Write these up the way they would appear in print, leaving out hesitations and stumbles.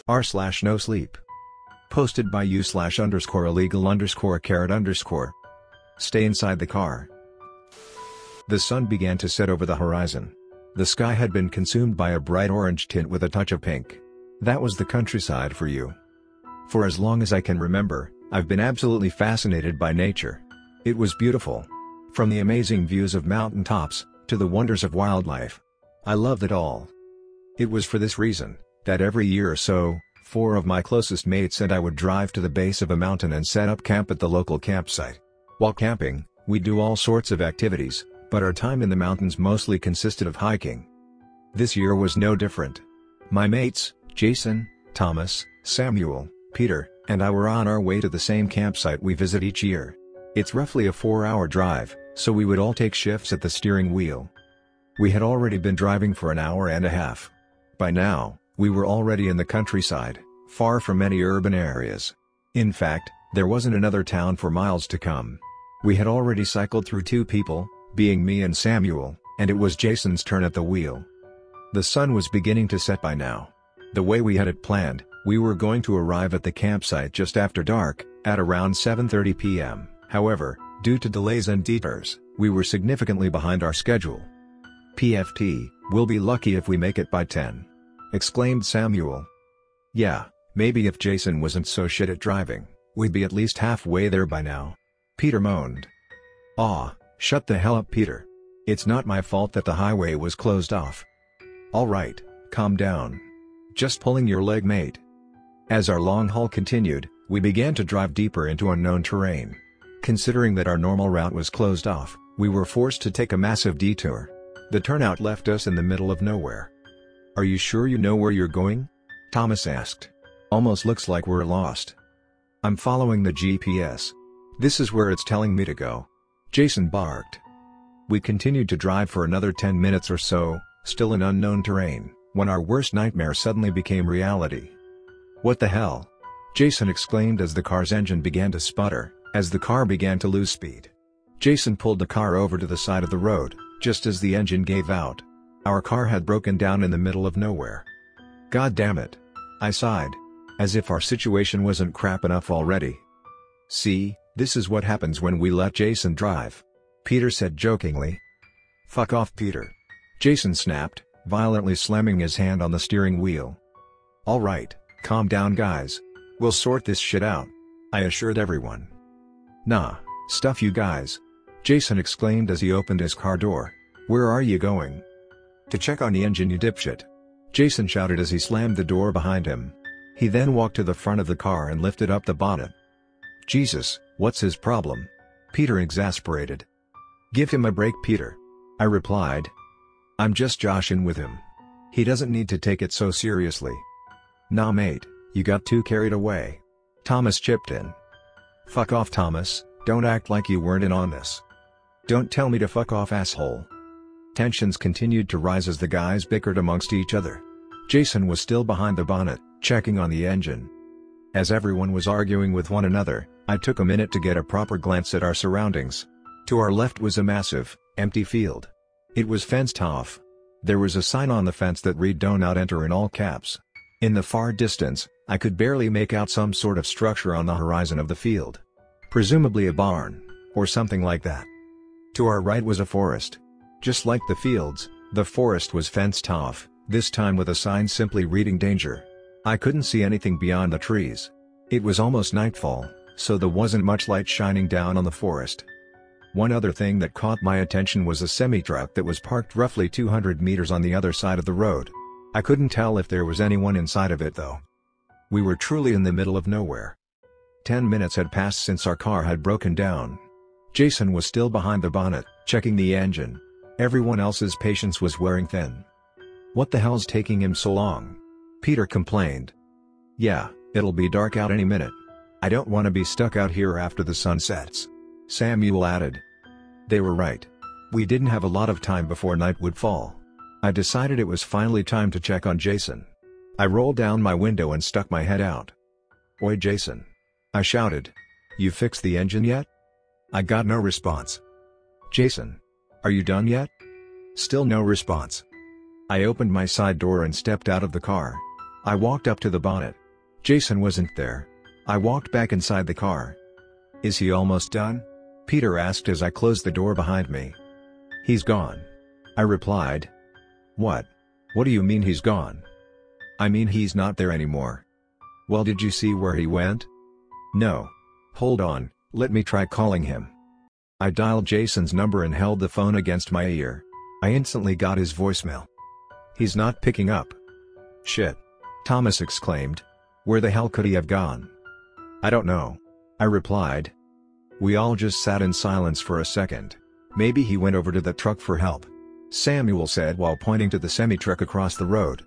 r/Nosleep. Posted by u/_illegal_carrot_. Stay inside the car. The sun began to set over the horizon. The sky had been consumed by a bright orange tint with a touch of pink. That was the countryside for you. For as long as I can remember, I've been absolutely fascinated by nature. It was beautiful. From the amazing views of mountain tops, to the wonders of wildlife. I loved it all. It was for this reason, that every year or so, 4 of my closest mates and I would drive to the base of a mountain and set up camp at the local campsite. While camping, we do all sorts of activities, but our time in the mountains mostly consisted of hiking. This year was no different. My mates, Jason, Thomas, Samuel, Peter, and I were on our way to the same campsite we visit each year. It's roughly a 4-hour drive, so we would all take shifts at the steering wheel. We had already been driving for an hour and a half. By now, we were already in the countryside, far from any urban areas. In fact, there wasn't another town for miles to come. We had already cycled through 2 people, being me and Samuel, and it was Jason's turn at the wheel. The sun was beginning to set by now. The way we had it planned, we were going to arrive at the campsite just after dark, at around 7:30 p.m. However, due to delays and detours, we were significantly behind our schedule. "PFT, we'll be lucky if we make it by 10. Exclaimed Samuel. "Yeah, maybe if Jason wasn't so shit at driving, we'd be at least halfway there by now." Peter moaned. "Aw, shut the hell up, Peter. It's not my fault that the highway was closed off." "Alright, calm down. Just pulling your leg, mate." As our long haul continued, we began to drive deeper into unknown terrain. Considering that our normal route was closed off, we were forced to take a massive detour. The turnout left us in the middle of nowhere. "Are you sure you know where you're going?" Thomas asked. "Almost looks like we're lost." "I'm following the GPS. This is where it's telling me to go," Jason barked. We continued to drive for another 10 minutes or so, still in unknown terrain, when our worst nightmare suddenly became reality. "What the hell?" Jason exclaimed as the car's engine began to sputter, as the car began to lose speed. Jason pulled the car over to the side of the road, just as the engine gave out. Our car had broken down in the middle of nowhere. "God damn it!" I sighed. As if our situation wasn't crap enough already. "See, this is what happens when we let Jason drive," Peter said jokingly. "Fuck off, Peter," Jason snapped, violently slamming his hand on the steering wheel. "Alright, calm down guys. We'll sort this shit out," I assured everyone. "Nah, stuff you guys," Jason exclaimed as he opened his car door. "Where are you going?" "To check on the engine, you dipshit," Jason shouted as he slammed the door behind him. He then walked to the front of the car and lifted up the bonnet. "Jesus, what's his problem?" Peter exasperated. "Give him a break, Peter," I replied. "I'm just joshing with him. He doesn't need to take it so seriously." "Nah mate, you got too carried away," Thomas chipped in. "Fuck off, Thomas, don't act like you weren't in on this." "Don't tell me to fuck off, asshole." Tensions continued to rise as the guys bickered amongst each other. Jason was still behind the bonnet, checking on the engine. As everyone was arguing with one another, I took a minute to get a proper glance at our surroundings. To our left was a massive, empty field. It was fenced off. There was a sign on the fence that read "Do not enter" in all caps. In the far distance, I could barely make out some sort of structure on the horizon of the field. Presumably a barn, or something like that. To our right was a forest. Just like the fields, the forest was fenced off, this time with a sign simply reading "Danger." I couldn't see anything beyond the trees. It was almost nightfall, so there wasn't much light shining down on the forest. One other thing that caught my attention was a semi-truck that was parked roughly 200 meters on the other side of the road. I couldn't tell if there was anyone inside of it though. We were truly in the middle of nowhere. 10 minutes had passed since our car had broken down. Jason was still behind the bonnet, checking the engine. Everyone else's patience was wearing thin. "What the hell's taking him so long?" Peter complained. "Yeah, it'll be dark out any minute. I don't want to be stuck out here after the sun sets," Samuel added. They were right. We didn't have a lot of time before night would fall. I decided it was finally time to check on Jason. I rolled down my window and stuck my head out. "Oi Jason," I shouted. "You fixed the engine yet?" I got no response. "Jason, are you done yet?" Still no response. I opened my side door and stepped out of the car. I walked up to the bonnet. Jason wasn't there. I walked back inside the car. "Is he almost done?" Peter asked as I closed the door behind me. "He's gone," I replied. "What? What do you mean he's gone?" "I mean he's not there anymore." "Well, did you see where he went?" "No. Hold on, let me try calling him." I dialed Jason's number and held the phone against my ear. I instantly got his voicemail. "He's not picking up." "Shit!" Thomas exclaimed. "Where the hell could he have gone?" "I don't know," I replied. We all just sat in silence for a second. "Maybe he went over to the truck for help," Samuel said while pointing to the semi-truck across the road.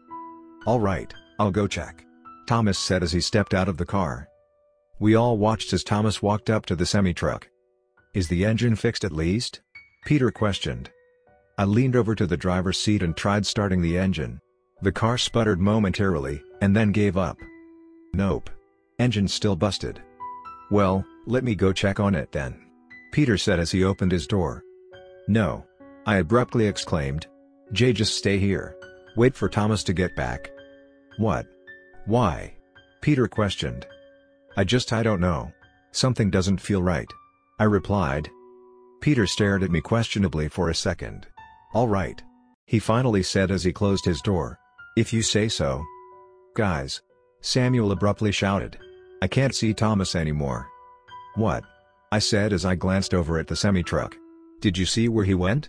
"All right, I'll go check," Thomas said as he stepped out of the car. We all watched as Thomas walked up to the semi-truck. "Is the engine fixed at least?" Peter questioned. I leaned over to the driver's seat and tried starting the engine. The car sputtered momentarily, and then gave up. "Nope. Engine's still busted." "Well, let me go check on it then," Peter said as he opened his door. "No," I abruptly exclaimed. "Jay, just stay here. Wait for Thomas to get back." "What? Why?" Peter questioned. I don't know. Something doesn't feel right," I replied. Peter stared at me questionably for a second. "All right," he finally said as he closed his door. "If you say so." "Guys!" Samuel abruptly shouted. "I can't see Thomas anymore." "What?" I said as I glanced over at the semi-truck. "Did you see where he went?"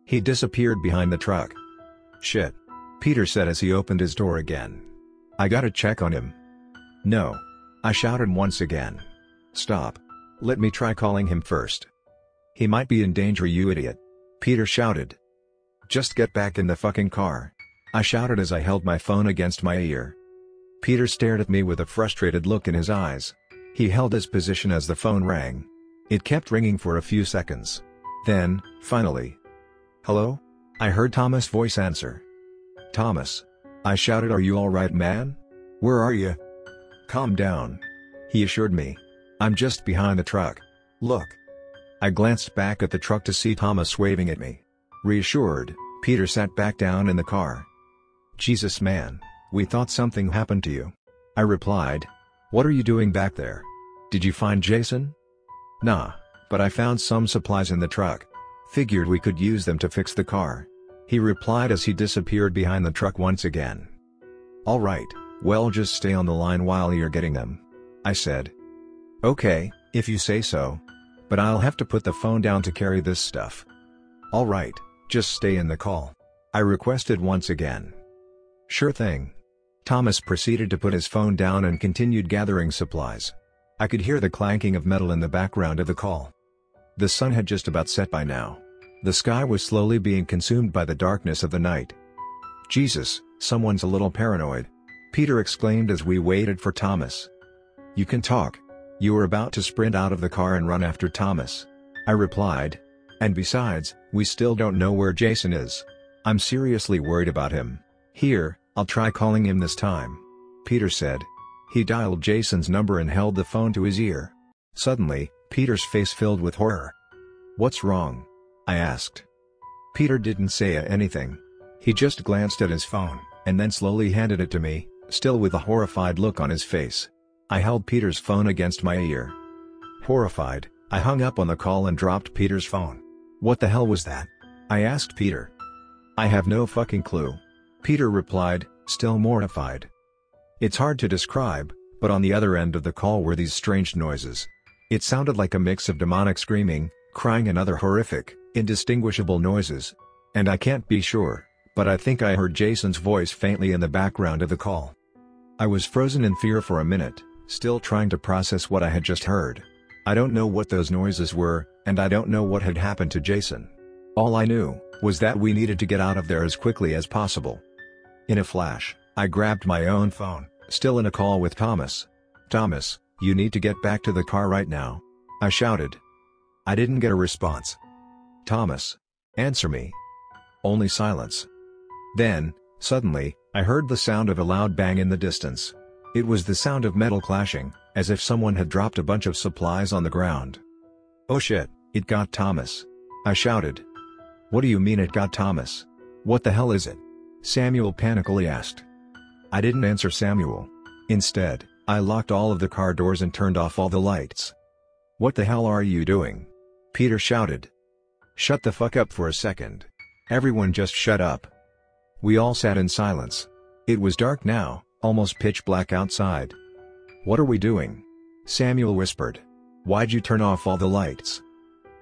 "He disappeared behind the truck." "Shit," Peter said as he opened his door again. "I gotta check on him." "No," I shouted once again. "Stop. Let me try calling him first." "He might be in danger, you idiot," Peter shouted. "Just get back in the fucking car," I shouted as I held my phone against my ear. Peter stared at me with a frustrated look in his eyes. He held his position as the phone rang. It kept ringing for a few seconds. Then, finally, "Hello?" I heard Thomas' voice answer. "Thomas," I shouted, "are you alright, man? Where are you?" "Calm down," he assured me. "I'm just behind the truck. Look." I glanced back at the truck to see Thomas waving at me. Reassured, Peter sat back down in the car. "Jesus, man, we thought something happened to you," I replied. "What are you doing back there? Did you find Jason?" "Nah, but I found some supplies in the truck. Figured we could use them to fix the car," he replied as he disappeared behind the truck once again. "All right, well, just stay on the line while you're getting them," I said. "Okay, if you say so. But I'll have to put the phone down to carry this stuff." "All right, just stay in the call," I requested once again. "Sure thing." Thomas proceeded to put his phone down and continued gathering supplies. I could hear the clanking of metal in the background of the call. The sun had just about set by now. The sky was slowly being consumed by the darkness of the night. "Jesus, someone's a little paranoid," Peter exclaimed as we waited for Thomas. "You can talk. You were about to sprint out of the car and run after Thomas," I replied. "And besides, we still don't know where Jason is. I'm seriously worried about him." "Here, I'll try calling him this time," Peter said. He dialed Jason's number and held the phone to his ear. Suddenly, Peter's face filled with horror. "What's wrong?" I asked. Peter didn't say anything. He just glanced at his phone, and then slowly handed it to me, still with a horrified look on his face. I held Peter's phone against my ear. Horrified, I hung up on the call and dropped Peter's phone. "What the hell was that?" I asked Peter. "I have no fucking clue," Peter replied, still mortified. "It's hard to describe, but on the other end of the call were these strange noises. It sounded like a mix of demonic screaming, crying and other horrific, indistinguishable noises. And I can't be sure, but I think I heard Jason's voice faintly in the background of the call." I was frozen in fear for a minute, still trying to process what I had just heard. I don't know what those noises were, and I don't know what had happened to Jason. All I knew was that we needed to get out of there as quickly as possible. In a flash, I grabbed my own phone, still in a call with Thomas. "Thomas, you need to get back to the car right now," I shouted. I didn't get a response. "Thomas, answer me." Only silence. Then, suddenly, I heard the sound of a loud bang in the distance. It was the sound of metal clashing, as if someone had dropped a bunch of supplies on the ground. "Oh shit, it got Thomas," I shouted. "What do you mean it got Thomas? What the hell is it?" Samuel panically asked. I didn't answer Samuel. Instead, I locked all of the car doors and turned off all the lights. "What the hell are you doing?" Peter shouted. "Shut the fuck up for a second. Everyone just shut up." We all sat in silence. It was dark now, almost pitch black outside. "What are we doing?" Samuel whispered. "Why'd you turn off all the lights?"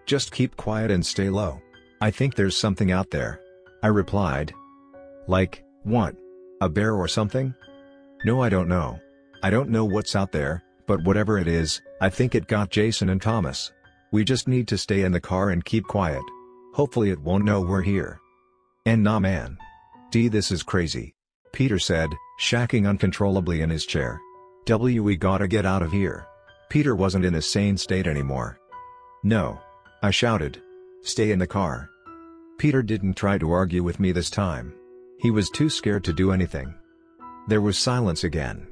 "Just keep quiet and stay low. I think there's something out there," I replied. "Like, what? A bear or something?" "No, I don't know. I don't know what's out there, but whatever it is, I think it got Jason and Thomas. We just need to stay in the car and keep quiet. Hopefully it won't know we're here." "And nah man. This is crazy," Peter said, shacking uncontrollably in his chair. "We gotta get out of here." Peter wasn't in a sane state anymore. "No," I shouted. "Stay in the car." Peter didn't try to argue with me this time. He was too scared to do anything. There was silence again.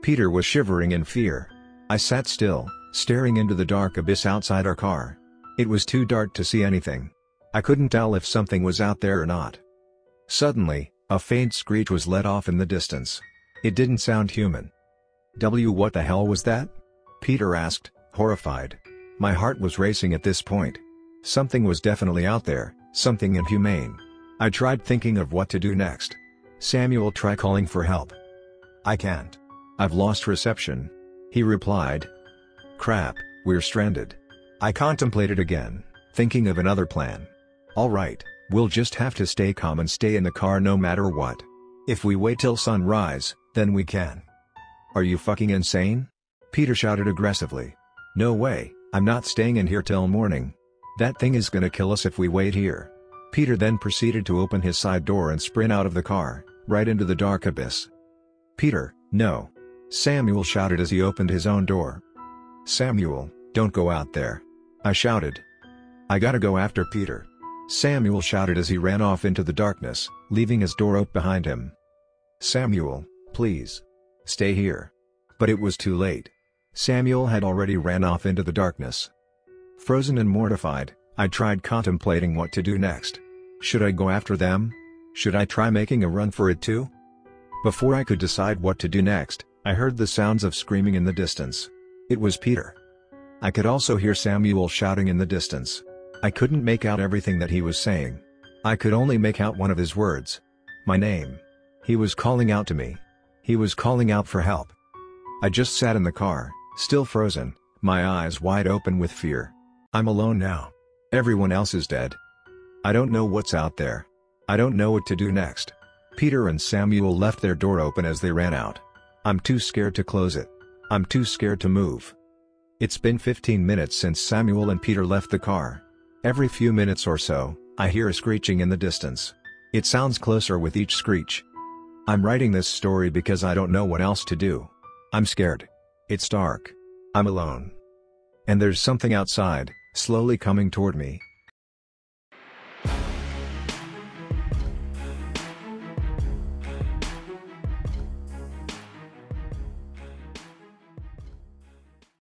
Peter was shivering in fear. I sat still, staring into the dark abyss outside our car. It was too dark to see anything. I couldn't tell if something was out there or not. Suddenly, a faint screech was let off in the distance. It didn't sound human. What the hell was that?" Peter asked, horrified. My heart was racing at this point. Something was definitely out there, something inhumane. I tried thinking of what to do next. "Samuel, try calling for help." "I can't. I've lost reception," he replied. "Crap, we're stranded." I contemplated again, thinking of another plan. "All right, we'll just have to stay calm and stay in the car no matter what. If we wait till sunrise, then we can." "Are you fucking insane?" Peter shouted aggressively. "No way, I'm not staying in here till morning. That thing is gonna kill us if we wait here." Peter then proceeded to open his side door and sprint out of the car, right into the dark abyss. "Peter, no!" Samuel shouted as he opened his own door. "Samuel, don't go out there!" I shouted. "I gotta go after Peter!" Samuel shouted as he ran off into the darkness, leaving his door open behind him. "Samuel, please. Stay here." But it was too late. Samuel had already ran off into the darkness. Frozen and mortified, I tried contemplating what to do next. Should I go after them? Should I try making a run for it too? Before I could decide what to do next, I heard the sounds of screaming in the distance. It was Peter. I could also hear Samuel shouting in the distance. I couldn't make out everything that he was saying. I could only make out one of his words. My name. He was calling out to me. He was calling out for help. I just sat in the car, still frozen, my eyes wide open with fear. I'm alone now. Everyone else is dead. I don't know what's out there. I don't know what to do next. Peter and Samuel left their door open as they ran out. I'm too scared to close it. I'm too scared to move. It's been 15 minutes since Samuel and Peter left the car. Every few minutes or so, I hear a screeching in the distance. It sounds closer with each screech. I'm writing this story because I don't know what else to do. I'm scared. It's dark. I'm alone. And there's something outside, slowly coming toward me.